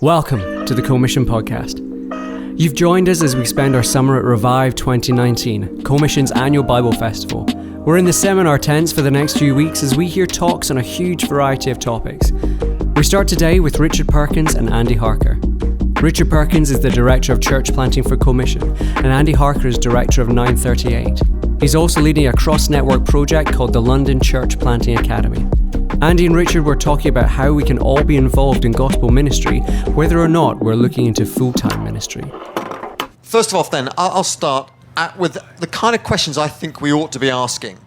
Welcome to the Co-Mission Podcast. You've joined us as we spend our summer at Revive 2019, Co-Mission's annual Bible festival. We're in the seminar tents for the next few weeks as we hear talks on a huge variety of topics. We start today with Richard Perkins and Andy Harker. Richard Perkins is the Director of Church Planting for Co-Mission, and Andy Harker is Director of 938. He's also leading a cross-network project called the London Church Planting Academy. Andy and Richard were talking about how we can all be involved in gospel ministry, whether or not we're looking into full-time ministry. First of all, then, I'll start with the kind of questions I think we ought to be asking.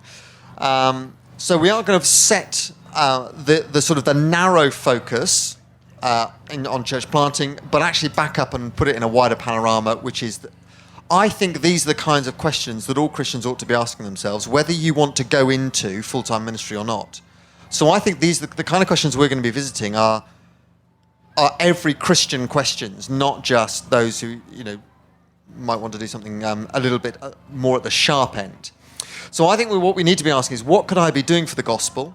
So we are going to set the sort of the narrow focus on church planting, but actually back up and put it in a wider panorama, which is I think these are the kinds of questions that all Christians ought to be asking themselves, whether you want to go into full-time ministry or not. So I think these the kind of questions we're going to be visiting are every Christian questions, not just those who might want to do something a little bit more at the sharp end. So I think what we need to be asking is, what could I be doing for the gospel,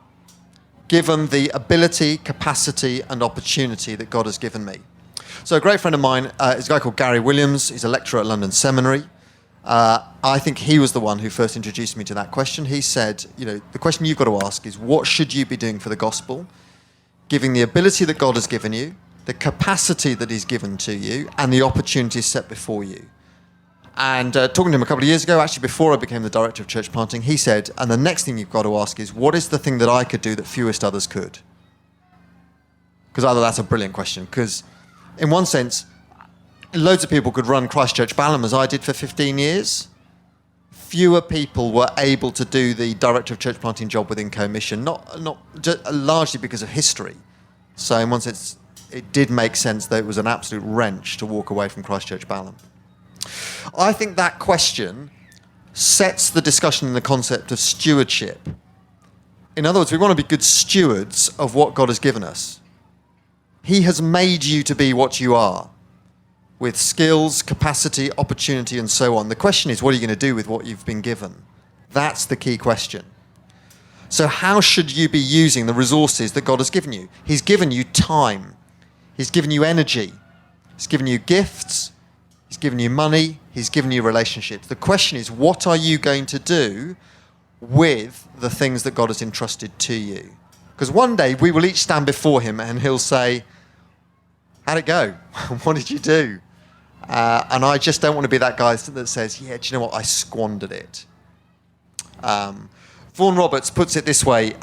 given the ability, capacity, and opportunity that God has given me? So a great friend of mine is a guy called Gary Williams. He's a lecturer at London Seminary. I think he was the one who first introduced me to that question. He said, the question you've got to ask is, what should you be doing for the gospel, giving the ability that God has given you, the capacity that he's given to you, and the opportunities set before you? And talking to him a couple of years ago, actually before I became the Director of Church Planting, he said, and the next thing you've got to ask is, what is the thing that I could do that fewest others could? Because I thought that's a brilliant question, because in one sense, loads of people could run Christchurch Balham as I did for 15 years. Fewer people were able to do the Director of Church Planting job within Co-Mission, not just, largely because of history. So in one sense, it did make sense that it was an absolute wrench to walk away from Christchurch Balham. I think that question sets the discussion in the concept of stewardship. In other words, we want to be good stewards of what God has given us. He has made you to be what you are, with skills, capacity, opportunity, and so on. The question is, what are you going to do with what you've been given? That's the key question. So how should you be using the resources that God has given you? He's given you time. He's given you energy. He's given you gifts. He's given you money. He's given you relationships. The question is, what are you going to do with the things that God has entrusted to you? Because one day we will each stand before him and he'll say, how'd it go? What did you do? And I just don't want to be that guy that says, yeah, do you know what? I squandered it. Vaughan Roberts puts it this way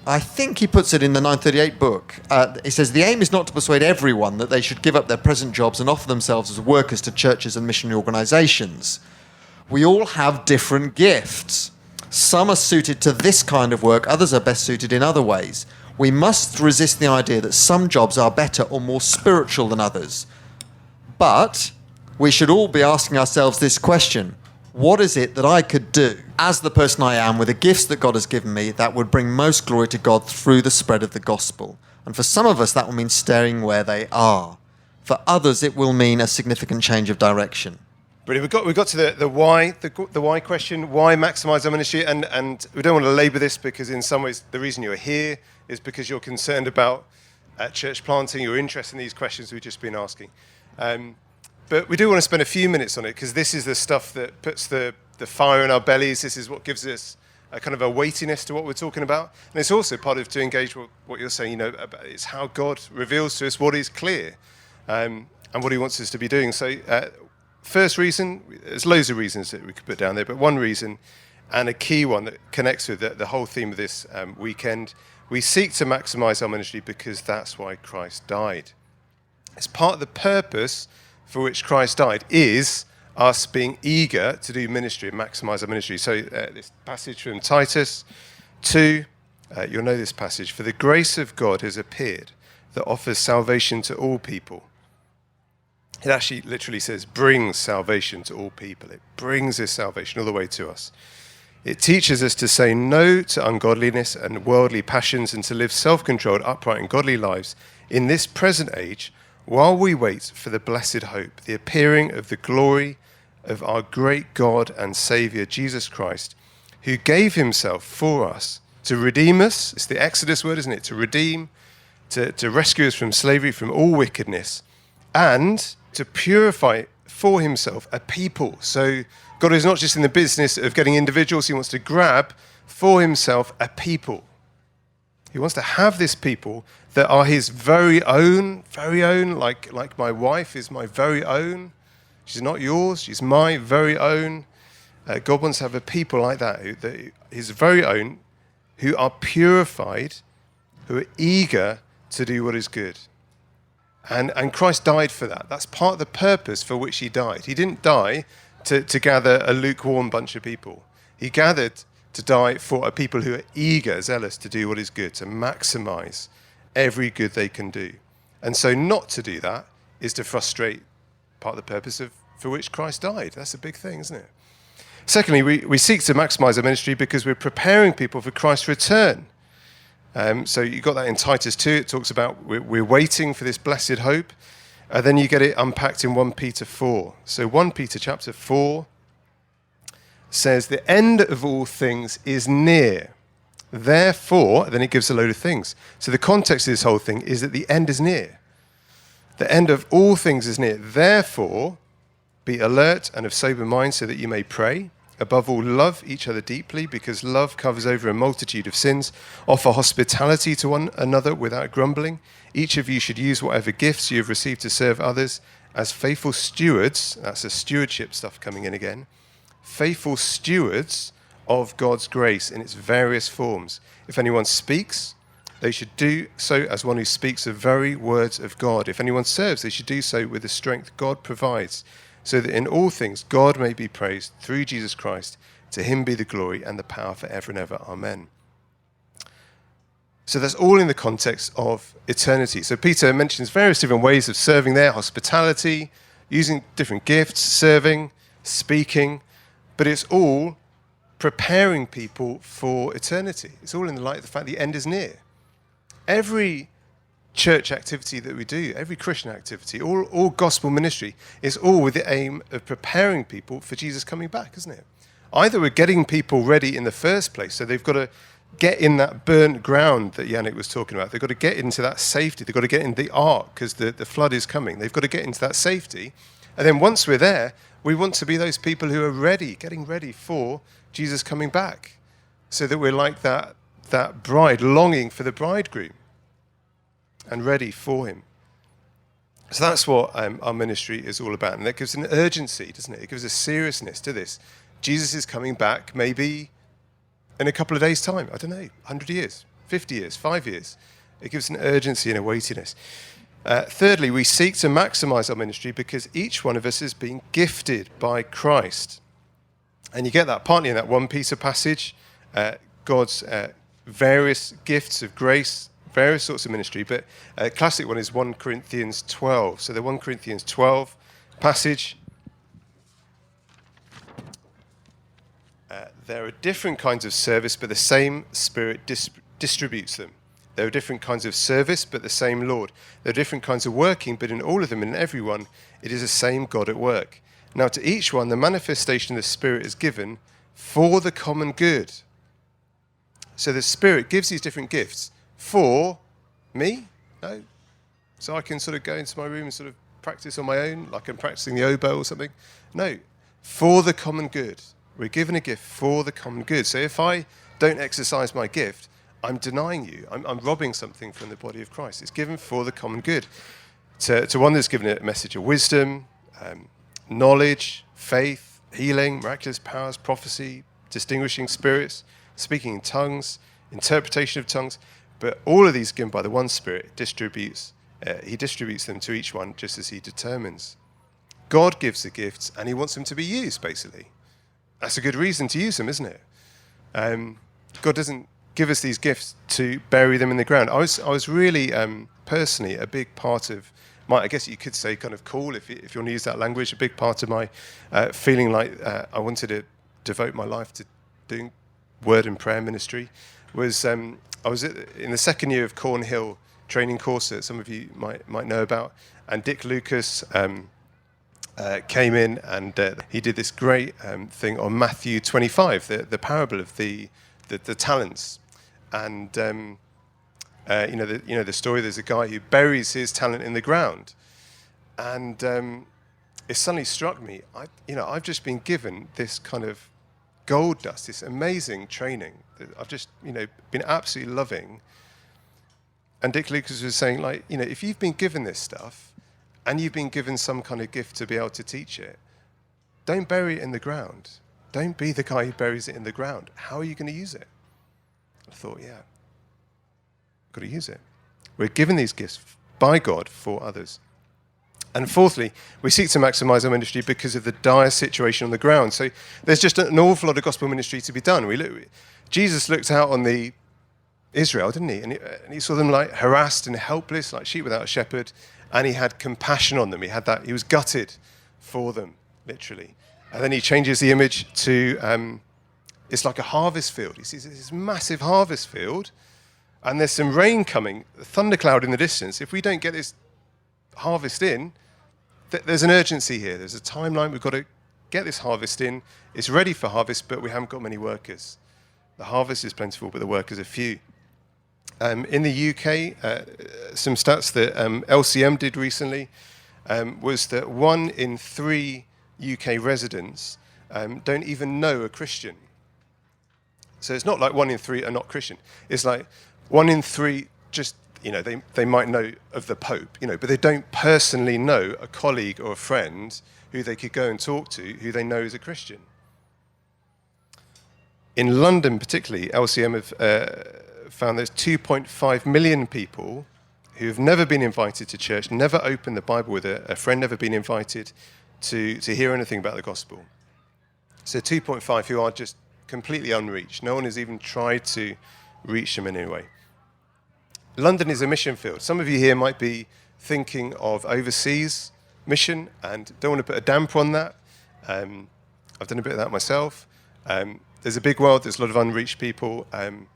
I think he puts it in the 938 book. He says, the aim is not to persuade everyone that they should give up their present jobs and offer themselves as workers to churches and missionary organisations. We all have different gifts. Some are suited to this kind of work, others are best suited in other ways. We must resist the idea that some jobs are better or more spiritual than others. But we should all be asking ourselves this question: what is it that I could do as the person I am with the gifts that God has given me that would bring most glory to God through the spread of the gospel? And for some of us, that will mean staying where they are. For others, it will mean a significant change of direction. Brilliant. We got to the why question. Why maximise our ministry? And we don't want to labour this, because in some ways the reason you're here is because you're concerned about church planting. You're interested in these questions we've just been asking. But we do want to spend a few minutes on it, because this is the stuff that puts the fire in our bellies. This is what gives us a kind of a weightiness to what we're talking about. And it's also part of to engage what you're saying. It's how God reveals to us what is clear and what he wants us to be doing. So first reason, there's loads of reasons that we could put down there, but one reason, and a key one that connects with the whole theme of this weekend, we seek to maximise our ministry because that's why Christ died. It's part of the purpose for which Christ died is us being eager to do ministry and maximise our ministry. So this passage from Titus 2, you'll know this passage. For the grace of God has appeared that offers salvation to all people. It actually literally says brings salvation to all people. It brings this salvation all the way to us. It teaches us to say no to ungodliness and worldly passions and to live self-controlled, upright and godly lives in this present age, while we wait for the blessed hope, the appearing of the glory of our great God and Saviour, Jesus Christ, who gave himself for us to redeem us. It's the Exodus word, isn't it? To redeem to rescue us from slavery, from all wickedness, and to purify for himself a people. So God is not just in the business of getting individuals, he wants to grab for himself a people. He wants to have this people that are his very own, like my wife is my very own. She's not yours, she's my very own. God wants to have a people like that, his very own, who are purified, who are eager to do what is good. And Christ died for that. That's part of the purpose for which he died. He didn't die to gather a lukewarm bunch of people. He gathered to die for a people who are eager, zealous to do what is good, to maximize every good they can do. And so not to do that is to frustrate part of the purpose for which Christ died. That's a big thing, isn't it? Secondly, we seek to maximize our ministry because we're preparing people for Christ's return. So you got that in Titus 2. It talks about we're waiting for this blessed hope. Then you get it unpacked in 1 Peter 4. So 1 Peter chapter 4 says, the end of all things is near. Therefore, then it gives a load of things. So the context of this whole thing is that the end is near. The end of all things is near. Therefore, be alert and of sober mind so that you may pray. Above all, love each other deeply, because love covers over a multitude of sins. Offer hospitality to one another without grumbling. Each of you should use whatever gifts you have received to serve others as faithful stewards. That's the stewardship stuff coming in again. Faithful stewards of God's grace in its various forms. If anyone speaks, they should do so as one who speaks the very words of God. If anyone serves, they should do so with the strength God provides, so that in all things God may be praised through Jesus Christ. To him be the glory and the power forever and ever. Amen. So that's all in the context of eternity. So Peter mentions various different ways of serving there: hospitality, using different gifts, serving, speaking, but it's all preparing people for eternity. It's all in the light of the fact the end is near. Every church activity that we do, every Christian activity, all gospel ministry is all with the aim of preparing people for Jesus coming back, isn't it? Either we're getting people ready in the first place, so they've got to get in that burnt ground that Yannick was talking about. They've got to get into that safety. They've got to get in the ark because the flood is coming. They've got to get into that safety. And then once we're there, we want to be those people who are ready, getting ready for Jesus coming back, so that we're like that bride longing for the bridegroom and ready for him. So that's what our ministry is all about. And that gives an urgency, doesn't it? It gives a seriousness to this. Jesus is coming back maybe in a couple of days' time. I don't know, 100 years, 50 years, 5 years. It gives an urgency and a weightiness. Thirdly, we seek to maximize our ministry because each one of us is being gifted by Christ. And you get that partly in that 1 Peter passage, God's various gifts of grace, various sorts of ministry, but a classic one is 1 Corinthians 12. So the 1 Corinthians 12 passage, there are different kinds of service, but the same Spirit distributes them. There are different kinds of service, but the same Lord. There are different kinds of working, but in all of them and in everyone, it is the same God at work. Now to each one, the manifestation of the Spirit is given for the common good. So the Spirit gives these different gifts for me? No? So I can sort of go into my room and sort of practice on my own, like I'm practicing the oboe or something? No. For the common good. We're given a gift for the common good. So if I don't exercise my gift, I'm denying you. I'm robbing something from the body of Christ. It's given for the common good. To one that's given a message of wisdom, knowledge, faith, healing, miraculous powers, prophecy, distinguishing spirits, speaking in tongues, interpretation of tongues. But all of these given by the one Spirit he distributes them to each one just as he determines. God gives the gifts and he wants them to be used, basically. That's a good reason to use them, isn't it? God doesn't give us these gifts to bury them in the ground. I was really, personally, a big part of my, I guess you could say kind of call, if you want to use that language, a big part of my feeling like I wanted to devote my life to doing word and prayer ministry was I was in the second year of Cornhill training course that some of you might know about, and Dick Lucas came in and he did this great thing on Matthew 25, the parable of the talents. And The story. There's a guy who buries his talent in the ground, and it suddenly struck me. I've just been given this kind of gold dust, this amazing training that I've just been absolutely loving. And Dick Lucas was saying, if you've been given this stuff, and you've been given some kind of gift to be able to teach it, don't bury it in the ground. Don't be the guy who buries it in the ground. How are you going to use it? I thought, yeah, got to use it. We're given these gifts by God for others. And fourthly, we seek to maximize our ministry because of the dire situation on the ground. So there's just an awful lot of gospel ministry to be done. Jesus looked out on the Israel, didn't he? And he saw them like harassed and helpless, like sheep without a shepherd. And he had compassion on them. He was gutted for them, literally. And then he changes the image to, it's like a harvest field. He sees this massive harvest field, and there's some rain coming, a thundercloud in the distance. If we don't get this harvest in, there's an urgency here. There's a timeline. We've got to get this harvest in. It's ready for harvest, but we haven't got many workers. The harvest is plentiful, but the workers are few. In the UK, some stats that LCM did recently was that 1 in 3 UK residents don't even know a Christian. So it's not like 1 in 3 are not Christian. It's like 1 in 3 just, they might know of the Pope, but they don't personally know a colleague or a friend who they could go and talk to who they know is a Christian. In London particularly, LCM have found there's 2.5 million people who have never been invited to church, never opened the Bible with a friend, never been invited to hear anything about the gospel. So 2.5 who are just completely unreached. No one has even tried to reach them in any way. London is a mission field. Some of you here might be thinking of overseas mission and don't want to put a damper on that. I've done a bit of that myself. There's a big world, there's a lot of unreached people, and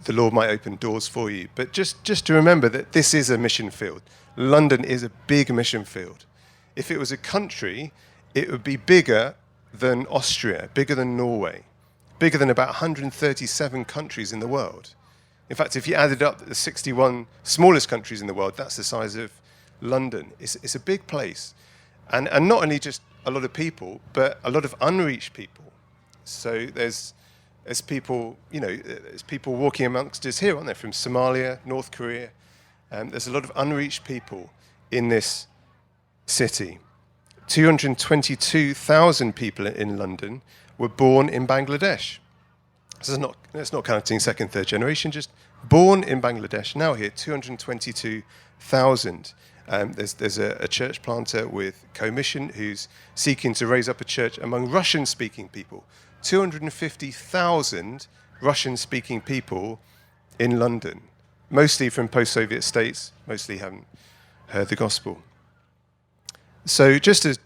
the Lord might open doors for you. But just to remember that this is a mission field. London is a big mission field. If it was a country, it would be bigger than Austria, bigger than Norway, bigger than about 137 countries in the world. In fact, if you added up the 61 smallest countries in the world, that's the size of London. It's a big place. And not only just a lot of people, but a lot of unreached people. So there's people, there's people walking amongst us here, aren't there, from Somalia, North Korea. There's a lot of unreached people in this city. 222,000 people in London were born in Bangladesh. That's not counting second, third generation, just born in Bangladesh. Now here, 222,000. There's a church planter with Co-Mission who's seeking to raise up a church among Russian-speaking people. 250,000 Russian-speaking people in London, mostly from post-Soviet states, mostly haven't heard the gospel. So just as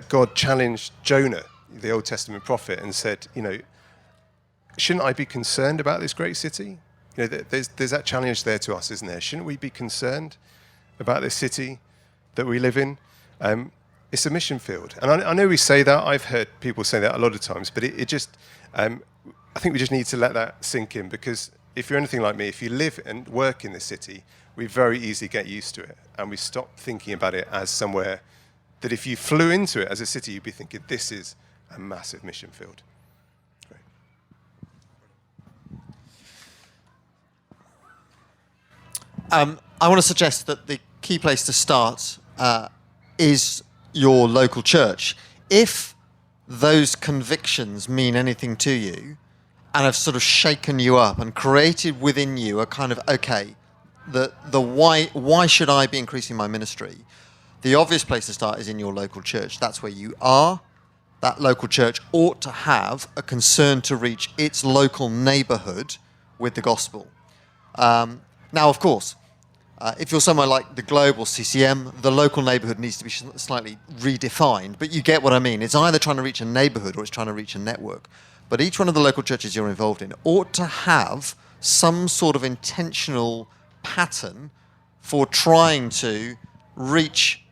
God challenged Jonah, the Old Testament prophet, and said, shouldn't I be concerned about this great city? There's that challenge there to us, isn't there? Shouldn't we be concerned about this city that we live in? It's a mission field. And I know we say that. I've heard people say that a lot of times, but it just, I think we just need to let that sink in, because if you're anything like me, if you live and work in the city, we very easily get used to it, and we stop thinking about it as somewhere that if you flew into it as a city, you'd be thinking, this is a massive mission field. Great. I want to suggest that the key place to start is your local church. If those convictions mean anything to you and have sort of shaken you up and created within you a kind of, okay, the why should I be increasing my ministry? The obvious place to start is in your local church. That's where you are. That local church ought to have a concern to reach its local neighbourhood with the gospel. Now, of course, if you're somewhere like the Globe or CCM, the local neighbourhood needs to be slightly redefined, but you get what I mean. It's either trying to reach a neighbourhood or it's trying to reach a network. But each one of the local churches you're involved in ought to have some sort of intentional pattern for trying to reach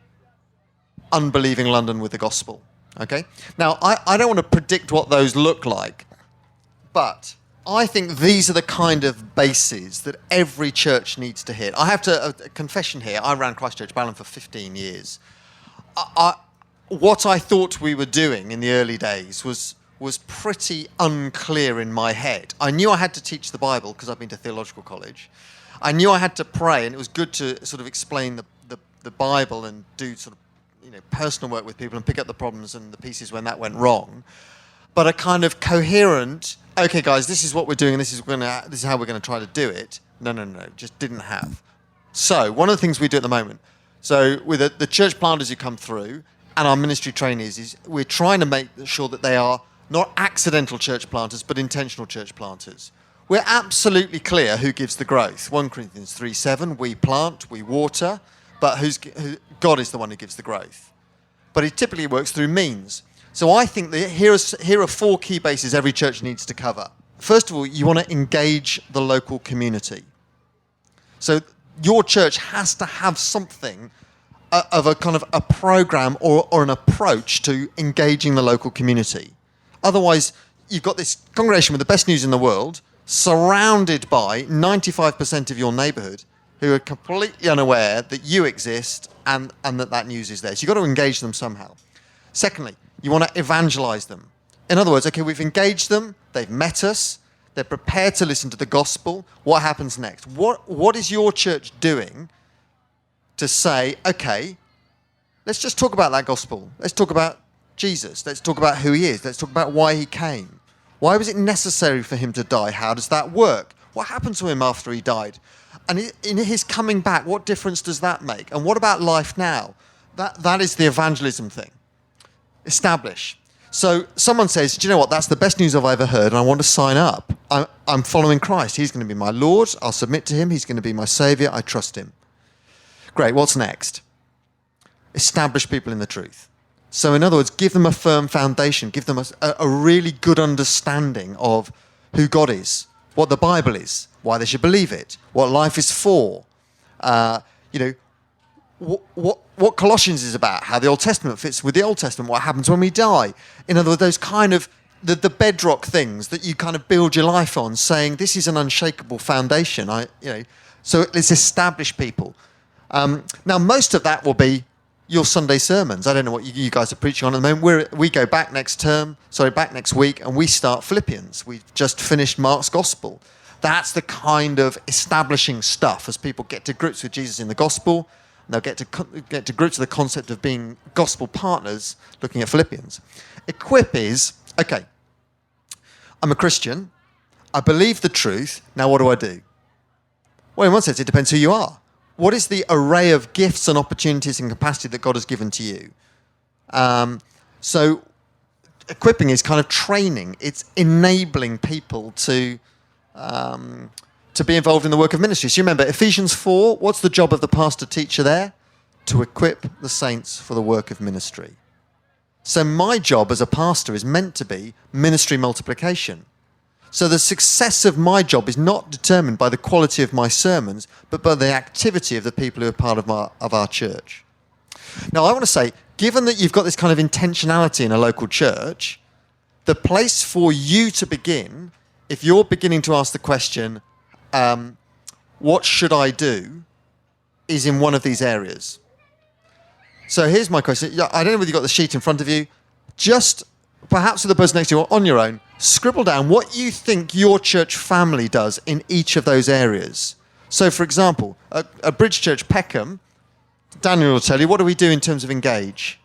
unbelieving London with the gospel. Okay? Now, I don't want to predict what those look like, but I think these are the kind of bases that every church needs to hit. I have a confession here. I ran Christchurch Balham for 15 years. What I thought we were doing in the early days was pretty unclear in my head. I knew I had to teach the Bible because I'd been to theological college. I knew I had to pray, and it was good to sort of explain the Bible and do sort of personal work with people and pick up the problems and the pieces when that went wrong. But a kind of coherent, okay, guys, this is what we're doing, and this is how we're going to try to do it. No, just didn't have. So one of the things we do at the moment, so with the church planters who come through and our ministry trainees, is we're trying to make sure that they are not accidental church planters, but intentional church planters. We're absolutely clear who gives the growth. 1 Corinthians 3:7, we plant, we water, but God is the one who gives the growth. But it typically works through means. So I think that here are 4 key bases every church needs to cover. First of all, you want to engage the local community. So your church has to have something of a kind of a program or an approach to engaging the local community. Otherwise, you've got this congregation with the best news in the world, surrounded by 95% of your neighbourhood who are completely unaware that you exist and that news is there. So you've got to engage them somehow. Secondly, you want to evangelize them. In other words, okay, we've engaged them, they've met us, they're prepared to listen to the gospel. What happens next? What is your church doing to say, okay, let's just talk about that gospel. Let's talk about Jesus. Let's talk about who he is. Let's talk about why he came. Why was it necessary for him to die? How does that work? What happened to him after he died? And in his coming back, what difference does that make? And what about life now? That is the evangelism thing. Establish. So someone says, do you know what? That's the best news I've ever heard, and I want to sign up. I'm following Christ. He's going to be my Lord. I'll submit to him. He's going to be my Saviour. I trust him. Great. What's next? Establish people in the truth. So in other words, give them a firm foundation. Give them a really good understanding of who God is, what the Bible is, why they should believe it, what life is for, what Colossians is about, how the Old Testament fits with the Old Testament, what happens when we die. In other words, those kind of the bedrock things that you kind of build your life on, saying this is an unshakable foundation. So let's establish people. Now, most of that will be your Sunday sermons. I don't know what you guys are preaching on at the moment. We go back next week, and we start Philippians. We've just finished Mark's Gospel. That's the kind of establishing stuff as people get to grips with Jesus in the Gospel. They'll get to grips with the concept of being gospel partners, looking at Philippians. Equip is, okay, I'm a Christian. I believe the truth. Now what do I do? Well, in one sense, it depends who you are. What is the array of gifts and opportunities and capacity that God has given to you? So equipping is kind of training. It's enabling people to be involved in the work of ministry. So you remember Ephesians 4, what's the job of the pastor teacher there? To equip the saints for the work of ministry. So my job as a pastor is meant to be ministry multiplication. So the success of my job is not determined by the quality of my sermons, but by the activity of the people who are part of our church. Now, I want to say, given that you've got this kind of intentionality in a local church, the place for you to begin, if you're beginning to ask the question, what should I do, is in one of these areas. So here's my question. I don't know whether you've got the sheet in front of you. Just, perhaps with the person next to you or on your own, scribble down what you think your church family does in each of those areas. So, for example, at Bridge Church Peckham, Daniel will tell you, what do we do in terms of engage?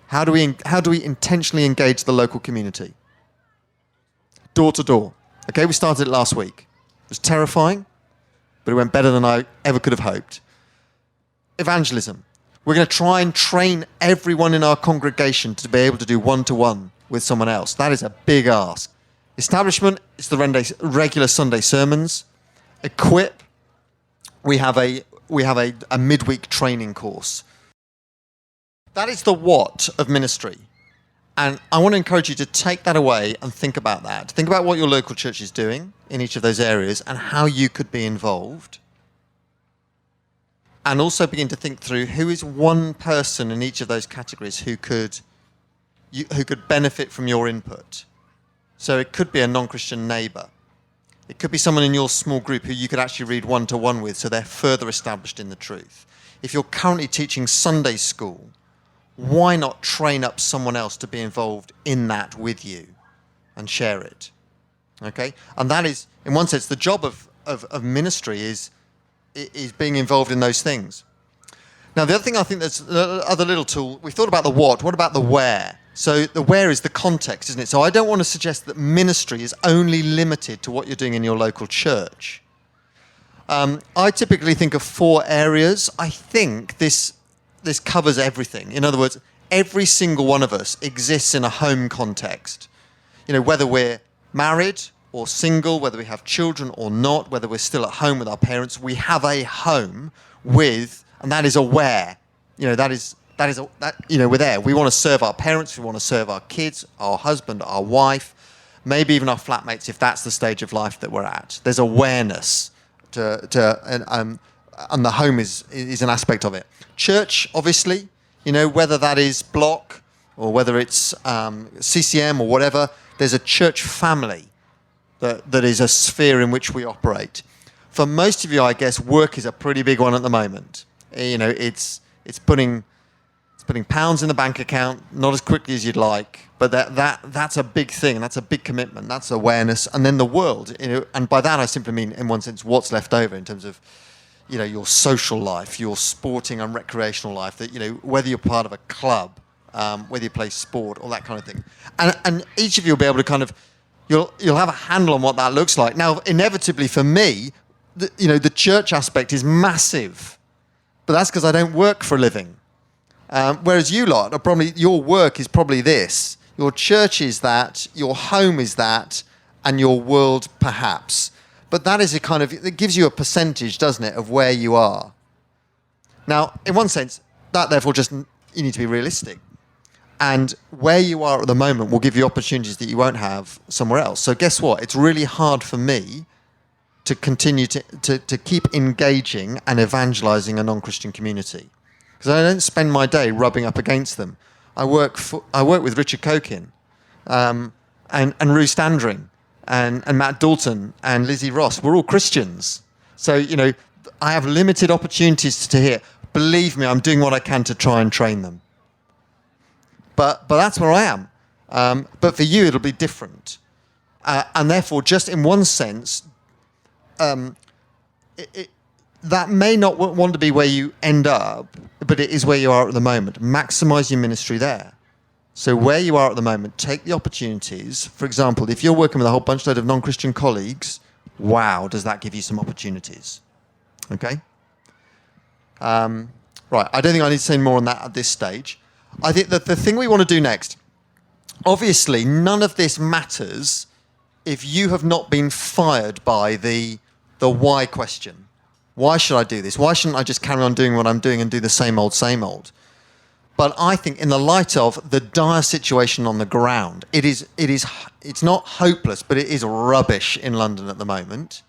How do we intentionally engage the local community? Door to door. Okay, we started it last week. It was terrifying, but it went better than I ever could have hoped. Evangelism. We're going to try and train everyone in our congregation to be able to do one-to-one with someone else. That is a big ask. Establishment is the regular Sunday sermons. Equip. We have a midweek training course. That is the what of ministry. And I want to encourage you to take that away and think about that. Think about what your local church is doing in each of those areas and how you could be involved. And also begin to think through who is one person in each of those categories who could who could benefit from your input. So it could be a non-Christian neighbour. It could be someone in your small group who you could actually read one-to-one with, so they're further established in the truth. If you're currently teaching Sunday school, why not train up someone else to be involved in that with you and share it? Okay? And that is, in one sense, the job of ministry is being involved in those things. Now, the other thing I think that's the other little tool, we thought about the what about the where? So the where is the context, isn't it? So I don't want to suggest that ministry is only limited to what you're doing in your local church. I typically think of 4 areas. I think this covers everything. In other words, every single one of us exists in a home context. You know, whether we're married or single, whether we have children or not, whether we're still at home with our parents, we have a home with, and that is a where. You know, we're there. We want to serve our parents, we want to serve our kids, our husband, our wife, maybe even our flatmates if that's the stage of life that we're at. There's awareness and the home is an aspect of it. Church, obviously, you know, whether that is Block or whether it's CCM or whatever, there's a church family that is a sphere in which we operate. For most of you, I guess, work is a pretty big one at the moment. You know, it's putting pounds in the bank account, not as quickly as you'd like, but that's a big thing. That's a big commitment. That's awareness. And then the world, you know, and by that I simply mean, in one sense, what's left over in terms of, you know, your social life, your sporting and recreational life, that, you know, whether you're part of a club, whether you play sport, all that kind of thing. And each of you will be able to kind of, you'll have a handle on what that looks like. Now, inevitably for me, the church aspect is massive, but that's because I don't work for a living. Whereas you lot are probably, your work is probably this. Your church is that, your home is that, and your world perhaps. But that is it gives you a percentage, doesn't it, of where you are. Now, in one sense, that therefore you need to be realistic. And where you are at the moment will give you opportunities that you won't have somewhere else. So guess what? It's really hard for me to continue to keep engaging and evangelizing a non-Christian community. Because I don't spend my day rubbing up against them. I work with Richard Cokin and Ruth Standring and Matt Dalton and Lizzie Ross. We're all Christians. So, you know, I have limited opportunities to hear. Believe me, I'm doing what I can to try and train them. But that's where I am. But for you, it'll be different. And therefore, just in one sense, that may not want to be where you end up, but it is where you are at the moment. Maximize your ministry there. So where you are at the moment, take the opportunities. For example, if you're working with a whole bunch of non-Christian colleagues, wow, does that give you some opportunities? Okay? Right, I don't think I need to say more on that at this stage. I think that the thing we want to do next, obviously, none of this matters if you have not been fired by the why question. Why should I do this? Why shouldn't I just carry on doing what I'm doing and do the same old, same old? But I think in the light of the dire situation on the ground, it's not hopeless, but it is rubbish in London at the moment.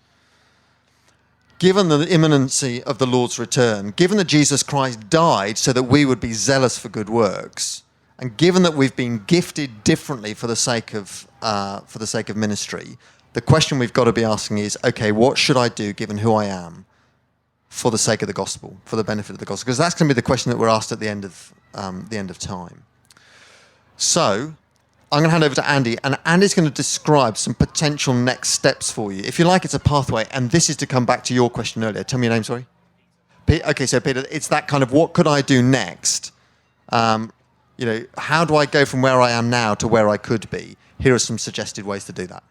Given the imminency of the Lord's return, given that Jesus Christ died so that we would be zealous for good works, and given that we've been gifted differently for the sake of ministry, the question we've got to be asking is, okay, what should I do given who I am for the sake of the gospel, for the benefit of the gospel? Because that's going to be the question that we're asked at the end of time. So I'm going to hand over to Andy, and Andy's going to describe some potential next steps for you. If you like, it's a pathway, and this is to come back to your question earlier. Tell me your name, sorry. Okay, so Peter, it's that kind of what could I do next? You know, how do I go from where I am now to where I could be? Here are some suggested ways to do that.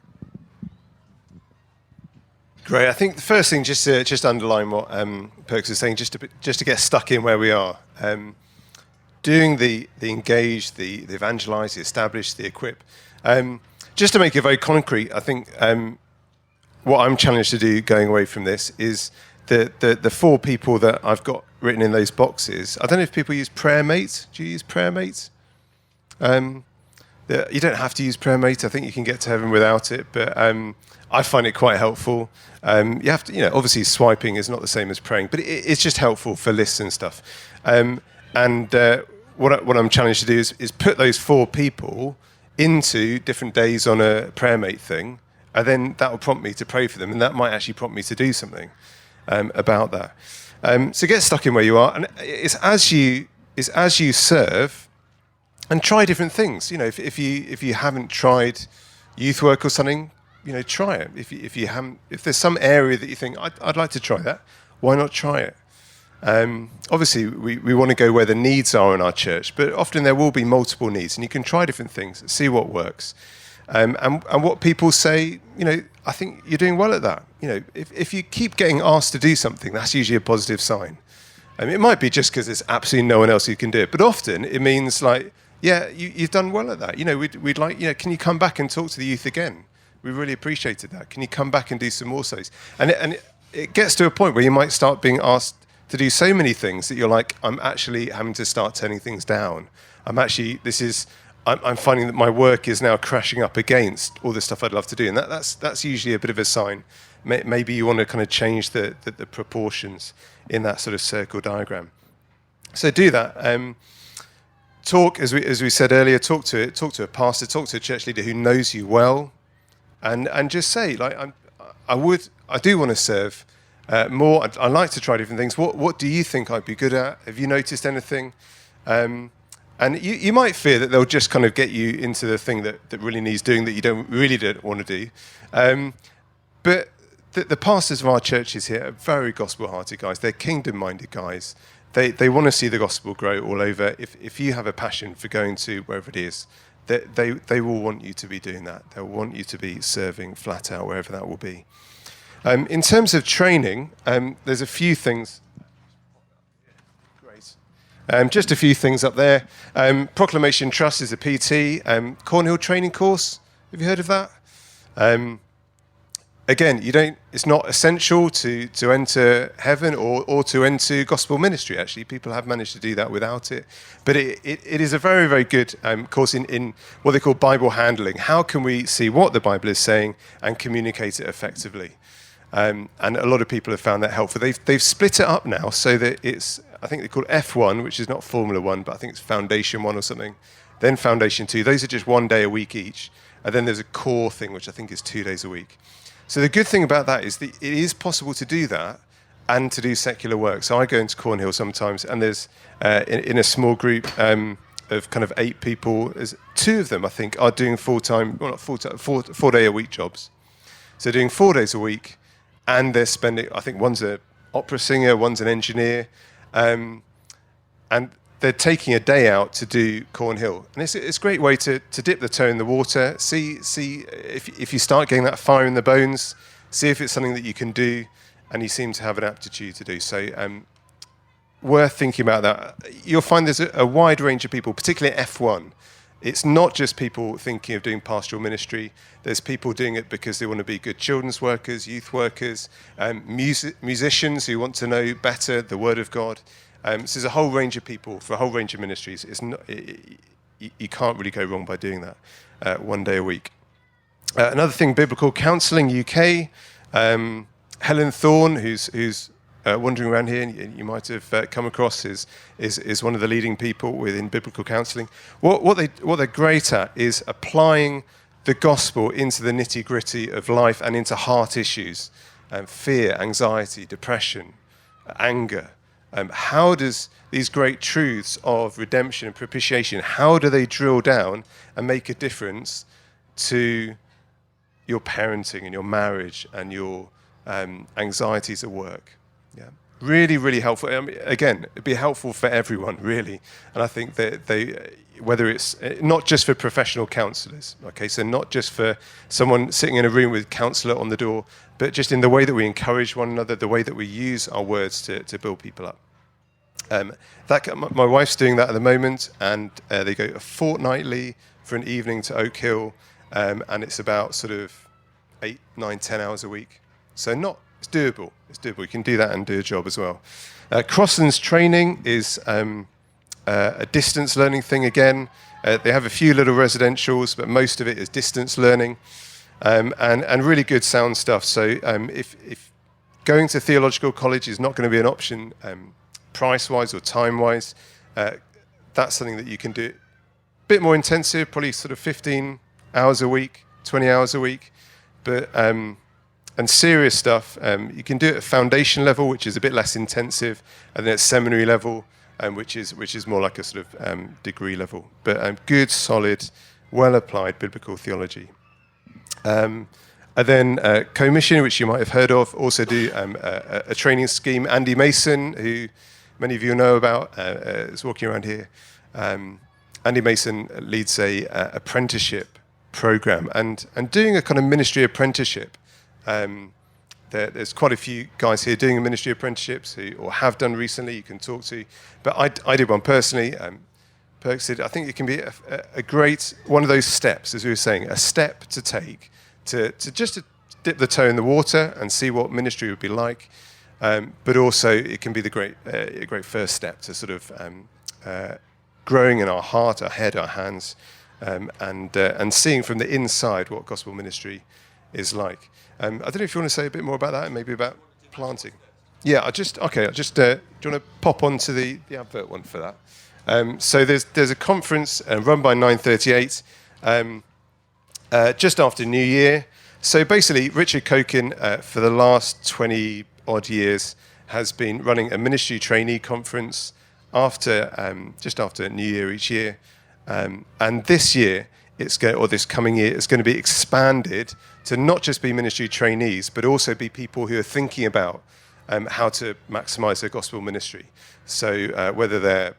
Great. I think the first thing, just to underline what Perks is saying, just to get stuck in where we are. Doing the engage, the evangelize, the establish, the equip. Just to make it very concrete, I think what I'm challenged to do going away from this is the 4 people that I've got written in those boxes. I don't know if people use prayer mates. Do you use prayer mates? You don't have to use prayer mates. I think you can get to heaven without it, but I find it quite helpful. You have to, you know, obviously swiping is not the same as praying, but it's just helpful for lists and stuff. And what I'm challenged to do is put those 4 people into different days on a prayer mate thing, and then that will prompt me to pray for them, and that might actually prompt me to do something about that. So get stuck in where you are, and it's as you serve, and try different things. If you haven't tried youth work or something, try it. If there's some area that you think I'd like to try that, why not try it? Obviously, we want to go where the needs are in our church, but often there will be multiple needs, and you can try different things, see what works. And what people say, I think you're doing well at that. If you keep getting asked to do something, that's usually a positive sign. It might be just because there's absolutely no one else who can do it, but often it means like, yeah, you've done well at that. We'd like, can you come back and talk to the youth again? We really appreciated that. Can you come back and do some more studies? And it gets to a point where you might start being asked to do so many things that you're like, I'm actually having to start turning things down. I'm finding that my work is now crashing up against all the stuff I'd love to do. And that's usually a bit of a sign. Maybe you want to kind of change the proportions in that sort of circle diagram. So do that. Talk, as we said earlier, talk to a pastor, talk to a church leader who knows you well, and just say, like, I do want to serve more. I like to try different things. What do you think I'd be good at? Have you noticed anything? And you might fear that they'll just kind of get you into the thing that really needs doing that you don't want to do. But the pastors of our churches here are very gospel-hearted guys. They're kingdom-minded guys. They want to see the gospel grow all over. If you have a passion for going to wherever it is, they will want you to be doing that. They'll want you to be serving flat out wherever that will be. In terms of training, there's a few things. Great. Just a few things up there. Proclamation Trust is a PT. Cornhill training course. Have you heard of that? Again, it's not essential to enter heaven or to enter gospel ministry. Actually, people have managed to do that without it. But it is a very, very good course in what they call Bible handling. How can we see what the Bible is saying and communicate it effectively? And a lot of people have found that helpful. They've split it up now so that it's, I think they're called F1, which is not Formula 1, but I think it's Foundation 1 or something. Then Foundation 2. Those are just 1 day a week each. And then there's a core thing, which I think is 2 days a week. So the good thing about that is that it is possible to do that and to do secular work. So I go into Cornhill sometimes, and there's in a small group of kind of 8 people, there's 2 of them, I think, are doing full-time, well, not full-time, 4-day-a-week jobs. So doing 4 days a week, and they're spending, I think one's an opera singer, one's an engineer, and they're taking a day out to do Cornhill. And it's a great way to dip the toe in the water, see if you start getting that fire in the bones, see if it's something that you can do, and you seem to have an aptitude to do. So worth thinking about that. You'll find there's a wide range of people, particularly at F1. It's not just people thinking of doing pastoral ministry. There's people doing it because they want to be good children's workers, youth workers, musicians who want to know better the Word of God. So there's a whole range of people for a whole range of ministries. You can't really go wrong by doing that 1 day a week. Another thing, Biblical Counselling UK. Helen Thorne, who's wandering around here, and you might have come across, is one of the leading people within biblical counselling. What they're great at is applying the gospel into the nitty-gritty of life and into heart issues, fear, anxiety, depression, anger. How does these great truths of redemption and propitiation, how do they drill down and make a difference to your parenting and your marriage and your anxieties at work? Yeah, really, really helpful. Again, it'd be helpful for everyone, really. And I think that whether it's not just for professional counsellors, okay, so not just for someone sitting in a room with counsellor on the door, but just in the way that we encourage one another, the way that we use our words to build people up. My wife's doing that at the moment, and they go fortnightly for an evening to Oak Hill, and it's about sort of 8, 9, 10 hours a week. So it's doable. It's doable. You can do that and do a job as well. Crossland's training is a distance learning thing again. They have a few little residentials, but most of it is distance learning, and really good sound stuff. So if going to theological college is not going to be an option price-wise or time-wise, that's something that you can do. A bit more intensive, probably sort of 15 hours a week, 20 hours a week, but and serious stuff, you can do it at foundation level, which is a bit less intensive, and then at seminary level, which is more like a sort of degree level. But good, solid, well-applied biblical theology. And then co-mission, which you might have heard of, also do a training scheme. Andy Mason, who many of you know about, is walking around here. Andy Mason leads a apprenticeship program, and doing a kind of ministry apprenticeship. There's quite a few guys here doing ministry apprenticeships or have done recently you can talk to. But I did one personally. Perks did. I think it can be a great, one of those steps, as we were saying, a step to take to just to dip the toe in the water and see what ministry would be like. But also it can be a great first step to sort of growing in our heart, our head, our hands, and seeing from the inside what gospel ministry is like. I don't know if you want to say a bit more about that and maybe about planting. Yeah, do you want to pop onto the advert one for that? So there's a conference run by 938 just after New Year. So basically, Richard Cokin for the last 20 odd years has been running a ministry trainee conference just after New Year each year, and this year this coming year it's going to be expanded to not just be ministry trainees, but also be people who are thinking about how to maximize their gospel ministry. So whether they're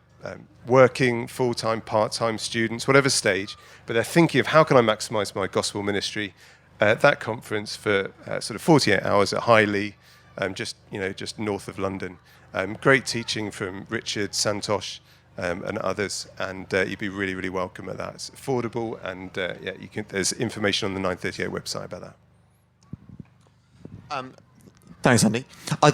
working full-time, part-time students, whatever stage, but they're thinking of how can I maximize my gospel ministry. That conference for sort of 48 hours at Highley, just north of London. Great teaching from Richard, Santosh, and others, and you'd be really, really welcome at that. It's affordable, and there's information on the 938 website about that. Thanks, Andy. I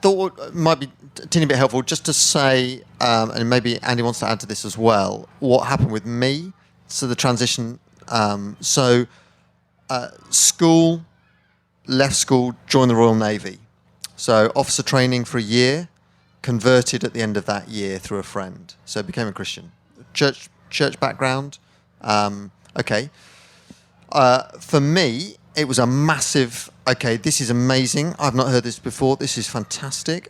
thought it might be a teeny bit helpful just to say, and maybe Andy wants to add to this as well, what happened with me, so the transition. School, left school, joined the Royal Navy. So officer training for a year, converted at the end of that year through a friend. So became a Christian. Church background. Okay. For me, it was a massive, okay, this is amazing. I've not heard this before. This is fantastic.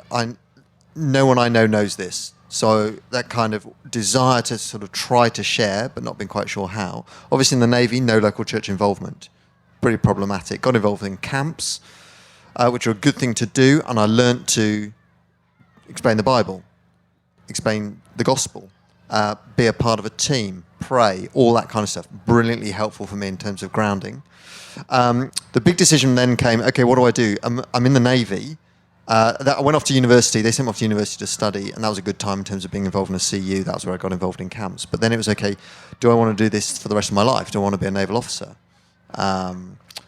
No one I know knows this. So that kind of desire to sort of try to share, but not being quite sure how. Obviously in the Navy, no local church involvement. Pretty problematic. Got involved in camps, which are a good thing to do, and I learnt to explain the Bible, explain the gospel, be a part of a team, pray, all that kind of stuff. Brilliantly helpful for me in terms of grounding. The big decision then came, okay, what do I do? I'm in the Navy. I went off to university. They sent me off to university to study, and that was a good time in terms of being involved in a CU. That was where I got involved in camps. But then it was, okay, do I want to do this for the rest of my life? Do I want to be a naval officer?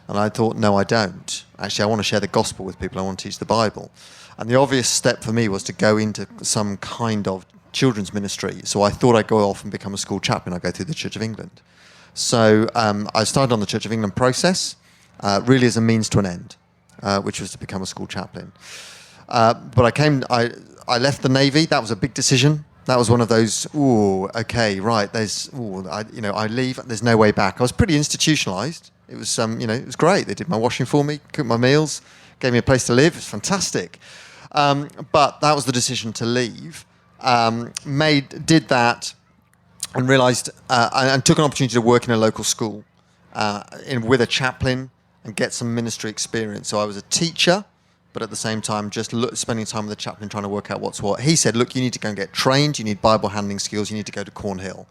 And I thought, no, I don't. Actually, I want to share the gospel with people. I want to teach the Bible. And the obvious step for me was to go into some kind of children's ministry. So I thought I'd go off and become a school chaplain. I'd go through the Church of England. So I started on the Church of England process, really as a means to an end, which was to become a school chaplain. But I left the Navy. That was a big decision. That was one of those, okay, right, I leave, there's no way back. I was pretty institutionalized. It was, it was great. They did my washing for me, cooked my meals, gave me a place to live. It was fantastic. But that was the decision to leave. Did that and realized, and took an opportunity to work in a local school with a chaplain and get some ministry experience. So I was a teacher, but at the same time, just spending time with the chaplain trying to work out what's what. He said, look, you need to go and get trained. You need Bible handling skills. You need to go to Cornhill.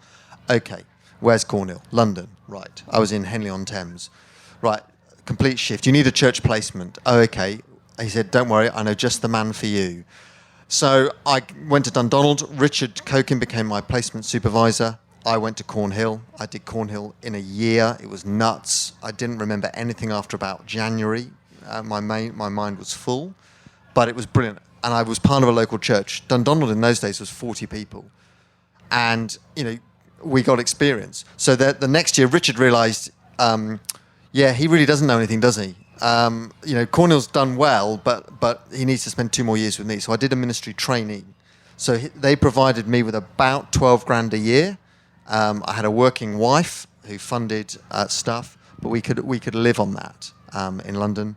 Okay, where's Cornhill? London. Right. I was in Henley-on-Thames. Right, complete shift. You need a church placement. Oh, okay. He said, don't worry, I know just the man for you. So I went to Dundonald. Richard Cokin became my placement supervisor. I went to Cornhill. I did Cornhill in a year. It was nuts. I didn't remember anything after about January. My mind was full, but it was brilliant. And I was part of a local church. Dundonald in those days was 40 people. And, we got experience. So the next year, Richard realised, he really doesn't know anything, does he? Cornhill's done well, but he needs to spend 2 more years with me. So I did a ministry trainee. So they provided me with about 12 grand a year. I had a working wife who funded stuff, but we could live on that in London.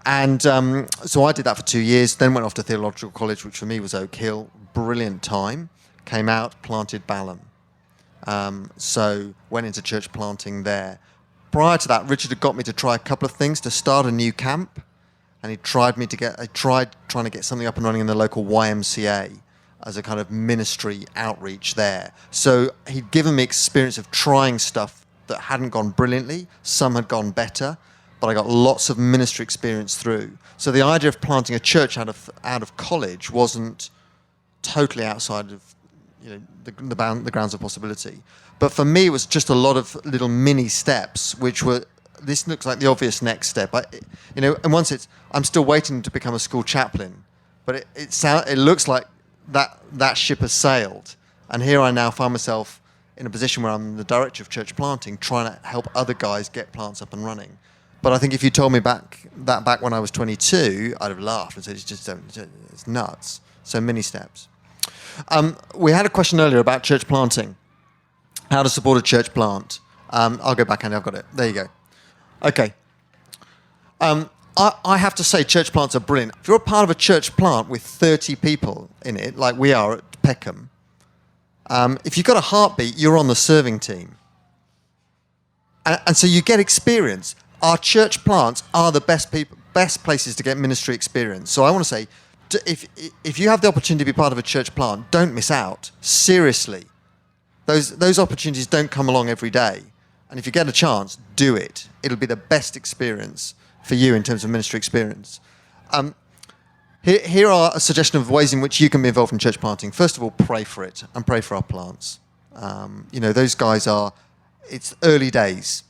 And so I did that for 2 years, then went off to theological college, which for me was Oak Hill. Brilliant time. Came out, planted Balham. So went into church planting there. Prior to that, Richard had got me to try a couple of things, to start a new camp, and I tried trying to get something up and running in the local YMCA as a kind of ministry outreach there. So he'd given me experience of trying stuff that hadn't gone brilliantly. Some had gone better, but I got lots of ministry experience through. So the idea of planting a church out of college wasn't totally outside of the grounds of possibility. But for me, it was just a lot of little mini steps, which were, this looks like the obvious next step. And once I'm still waiting to become a school chaplain, but it looks like that ship has sailed. And here I now find myself in a position where I'm the director of church planting, trying to help other guys get plants up and running. But I think if you told me back when I was 22, I'd have laughed and said, it's nuts. So many steps. We had a question earlier about church planting. How to support a church plant. I'll go back, Andy, I've got it. There you go. Okay. I have to say church plants are brilliant. If you're a part of a church plant with 30 people in it, like we are at Peckham, if you've got a heartbeat, you're on the serving team. And so you get experience. Our church plants are the best places to get ministry experience. So I want to say, if you have the opportunity to be part of a church plant, don't miss out. Seriously. Those opportunities don't come along every day. And if you get a chance, do it. It'll be the best experience for you in terms of ministry experience. Here are a suggestion of ways in which you can be involved in church planting. First of all, pray for it and pray for our plants. Those guys it's early days.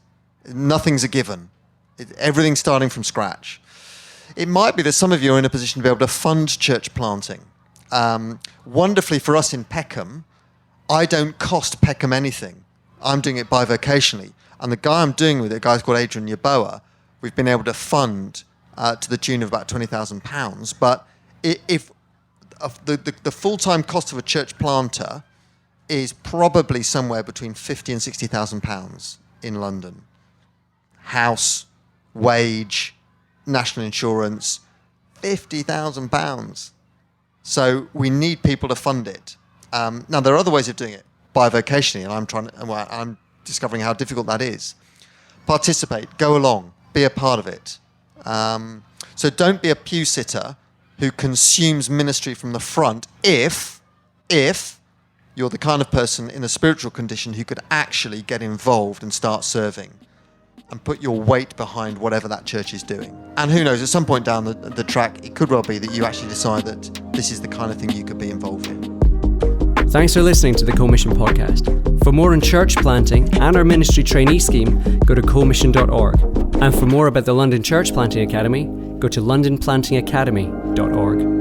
Nothing's a given. Everything's starting from scratch. It might be that some of you are in a position to be able to fund church planting. Wonderfully for us in Peckham, I don't cost Peckham anything. I'm doing it bivocationally. And the guy I'm doing with it, a guy called Adrian Yeboah, we've been able to fund to the tune of about £20,000. But if the full-time cost of a church planter is probably somewhere between £50,000 and £60,000 in London. House, wage, national insurance, £50,000. So we need people to fund it. Now there are other ways of doing it bivocationally, and I'm discovering how difficult that is. Participate, go along, be a part of it. So don't be a pew sitter who consumes ministry from the front if you're the kind of person in a spiritual condition who could actually get involved and start serving and put your weight behind whatever that church is doing. And who knows, at some point down the track, it could well be that you actually decide that this is the kind of thing you could be involved in. Thanks for listening to the Co-Mission podcast. For more on church planting and our ministry trainee scheme, go to commission.org. And for more about the London Church Planting Academy, go to londonplantingacademy.org.